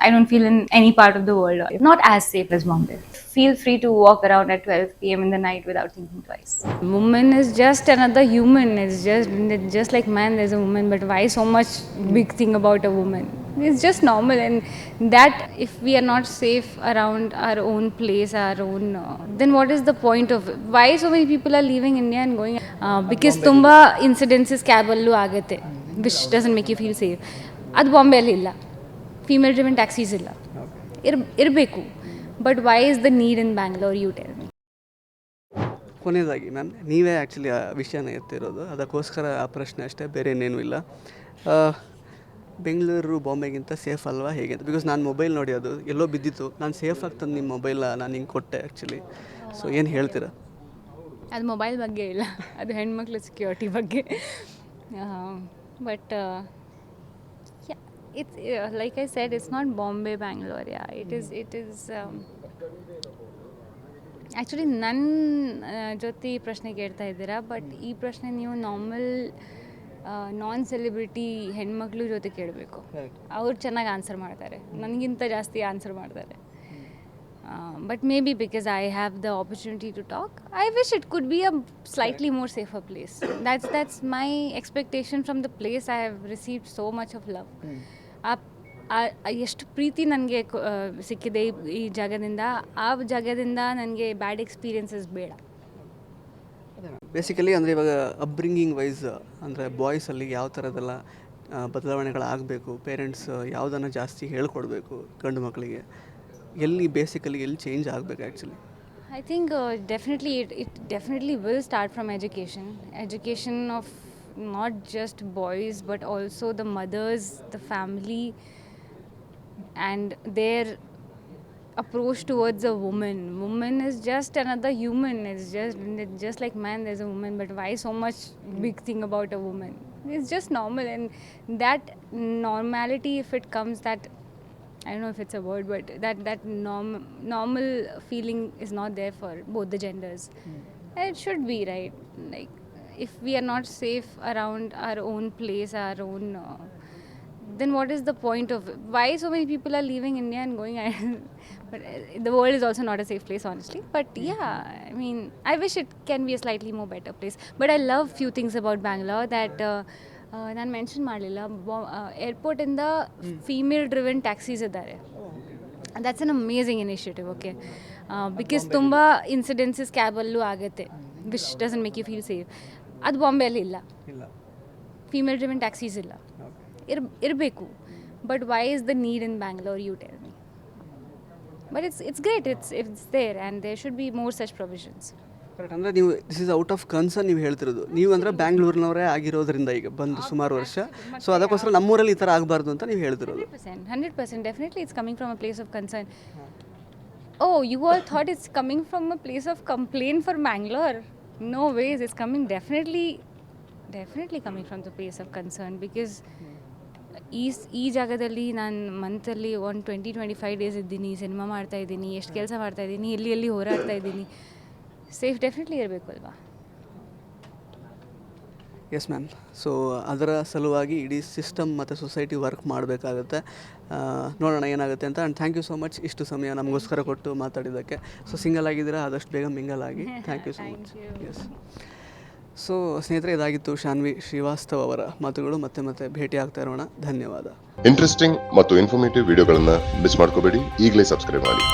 I don't feel in any part of the world not as safe as Bombay. Feel free to walk around at 12 p.m. in the night without thinking twice. Woman is just another human. It's just like man, there's a woman. But why so much big thing about a woman? It's just normal, and that if we are not safe around our own place, our own, then what is the point of it? Why so many people are leaving India and going? Because ತುಂಬಾ incidences ಕ್ಯಾಬಲ್ಲೂ ಆಗುತ್ತೆ, which doesn't make you feel safe. ಅದು ಬಾಂಬೆಯಲ್ಲಿ ಇಲ್ಲ. Female driven taxis ಇಲ್ಲ, ಇರಬೇಕು. But why is the need in Bangalore, you tell me. ಕೊನೆಯದಾಗಿ ma'am, ನೀವೇ actually ಆ ವಿಷಯನ ಎತ್ತಿರೋದು, ಅದಕ್ಕೋಸ್ಕರ ಆ ಪ್ರಶ್ನೆ ಅಷ್ಟೇ, ಬೇರೆ ಏನೇನೂ ಇಲ್ಲ. ಬೆಂಗಳೂರು ಬಾಂಬೆಗಿಂತ ಸೇಫ್ ಅಲ್ವಾ ಹೇಗೆ ಅಂತ? ಬಿಕಾಸ್ ನಾನು ಮೊಬೈಲ್ ನೋಡಿ ಅದು ಎಲ್ಲೋ ಬಿದ್ದಿತ್ತು, ನಾನು ಸೇಫಾಗಿ ತಂದು ನಿಮ್ಮ ಮೊಬೈಲ್ನ ನಾನು ಹಿಂಗೆ ಕೊಟ್ಟೆ ಆ್ಯಕ್ಚುಲಿ. ಸೊ ಏನು ಹೇಳ್ತೀರಾ? ಅದು ಮೊಬೈಲ್ ಬಗ್ಗೆ ಇಲ್ಲ, ಅದು ಹೆಣ್ಮಕ್ಳು ಸೆಕ್ಯೂರಿಟಿ ಬಗ್ಗೆ. But it's like I said, it's not Bombay, Bangalore. Yeah, it is actually ನನ್ನ ಜೊತೆ ಈ ಪ್ರಶ್ನೆ ಕೇಳ್ತಾ ಇದ್ದೀರಾ, ಬಟ್ ಈ ಪ್ರಶ್ನೆ ನೀವು ನಾನ್ ಸೆಲೆಬ್ರಿಟಿ ಹೆಣ್ಮಕ್ಳು ಜೊತೆ ಕೇಳಬೇಕು. ಅವ್ರು ಚೆನ್ನಾಗಿ ಆನ್ಸರ್ ಮಾಡ್ತಾರೆ, ನನಗಿಂತ ಜಾಸ್ತಿ ಆನ್ಸರ್ ಮಾಡ್ತಾರೆ. But maybe because I have the opportunity to talk, I wish it could be a slightly more safer place. That's my expectation from the place I have received so much of love. ಎಷ್ಟು ಪ್ರೀತಿ ನನಗೆ ಸಿಕ್ಕಿದೆ ಈ ಜಾಗದಿಂದ, ಆ ಜಾಗದಿಂದ ನನಗೆ ಬ್ಯಾಡ್ experiences ಬೇಡ. Basically ಅಂದರೆ ಇವಾಗ ಅಪ್ಬ್ರಿಂಗಿಂಗ್ ವೈಸ್ ಅಂದರೆ ಬಾಯ್ಸಲ್ಲಿ ಯಾವ ಥರದ್ದೆಲ್ಲ ಬದಲಾವಣೆಗಳಾಗಬೇಕು, ಪೇರೆಂಟ್ಸ್ ಯಾವುದನ್ನು ಜಾಸ್ತಿ ಹೇಳ್ಕೊಡ್ಬೇಕು ಗಂಡು ಮಕ್ಕಳಿಗೆ, ಎಲ್ಲಿ ಬೇಸಿಕಲಿ ಎಲ್ಲಿ ಚೇಂಜ್ ಆಗಬೇಕು actually? I think definitely it definitely will start from education of not just boys but also the mothers, the family, and their approach towards a woman is just another human. It's just like man, there's a woman. But why so much big thing about a woman? It's just normal, and that normality, if it comes, that I don't know if it's a word, but that normal feeling is not there for both the genders. And it should be, right? Like, if we are not safe around our own place, our own, then what is the point of it? Why so many people are leaving India and going? But the world is also not a safe place, honestly. But yeah, I mean, I wish it can be a slightly more better place. But I love few things about Bangalore that ನಾನು mention ಮಾಡಲಿಲ್ಲ. ಏರ್ಪೋರ್ಟಿಂದ female driven taxis ಇದ್ದಾರೆ. That's an amazing initiative. Okay, because ತುಂಬ incidences ಕ್ಯಾಬಲ್ಲೂ ಆಗುತ್ತೆ, which doesn't make you feel safe. ಅದು ಬಾಂಬೆಯಲ್ಲಿ ಇಲ್ಲ, ಫೀಮೇಲ್ ಡ್ರಿವನ್ ಟ್ಯಾಕ್ಸೀಸ್ ಇಲ್ಲ, ಇರಬೇಕು. But why is the need in Bangalore, you tell me. But it's great, it's there, and there should be more such provisions. Correct. ಅಂದರೆ ನೀವು this is out of concern ನೀವು ಹೇಳ್ತಿರೋದು. ನೀವು ಅಂದರೆ ಬ್ಯಾಂಗ್ಳೂರಿನವರೇ ಆಗಿರೋದ್ರಿಂದ ಈಗ ಬಂದು ಸುಮಾರು ವರ್ಷ, ಸೊ ಅದಕ್ಕೋಸ್ಕರ ನಮ್ಮೂರಲ್ಲಿ ಈ ಥರ ಆಗಬಾರ್ದು ಅಂತ ನೀವು ಹೇಳ್ತಿರೋದು. 100%, definitely it's coming from a place of concern. Oh, you all thought it's coming from a place of complain for Bangalore? No ways, it's coming definitely coming from the place of concern. Because ಈ ಜಾಗದಲ್ಲಿ ನಾನು ಮಂತಲ್ಲಿ 20-25 days ಇದ್ದೀನಿ, cinema ಮಾಡ್ತಾಯಿದ್ದೀನಿ, ಎಷ್ಟು ಕೆಲಸ ಮಾಡ್ತಾಯಿದ್ದೀನಿ, ಎಲ್ಲಿ ಹೋರಾಡ್ತಾ ಇದ್ದೀನಿ. ಸೇಫ್ ಡೆಫಿನೆಟ್ಲಿ ಇರಬೇಕು ಅಲ್ವಾ? Yes ma'am. ಸೊ ಅದರ ಸಲುವಾಗಿ ಇಡೀ ಸಿಸ್ಟಮ್ ಮತ್ತು ಸೊಸೈಟಿ ವರ್ಕ್ ಮಾಡಬೇಕಾಗುತ್ತೆ. ನೋಡೋಣ ಏನಾಗುತ್ತೆ ಅಂತ. And thank you so much ಇಷ್ಟು ಸಮಯ ನಮಗೋಸ್ಕರ ಕೊಟ್ಟು ಮಾತಾಡಿದ್ದಕ್ಕೆ. ಸೊ ಸಿಂಗಲ್ ಆಗಿದ್ದೀರಾ, ಆದಷ್ಟು ಬೇಗ ಮಿಂಗಲ್ ಆಗಿ. Thank you so much. Yes. So ಸ್ನೇಹಿತರೆ, ಇದಾಗಿತ್ತು ಶಾನ್ವಿ ಶ್ರೀವಾಸ್ತವ್ ಅವರ ಮಾತುಗಳು. ಮತ್ತೆ ಭೇಟಿ ಆಗ್ತಾ ಇರೋಣ. ಧನ್ಯವಾದ. ಇಂಟ್ರೆಸ್ಟಿಂಗ್ ಮತ್ತು ಇನ್ಫಾರ್ಮೇಟಿವ್ ವಿಡಿಯೋಗಳನ್ನು ಮಿಸ್ ಮಾಡ್ಕೋಬೇಡಿ. ಈಗಲೇ ಸಬ್ಸ್ಕ್ರೈಬ್ ಮಾಡಿ.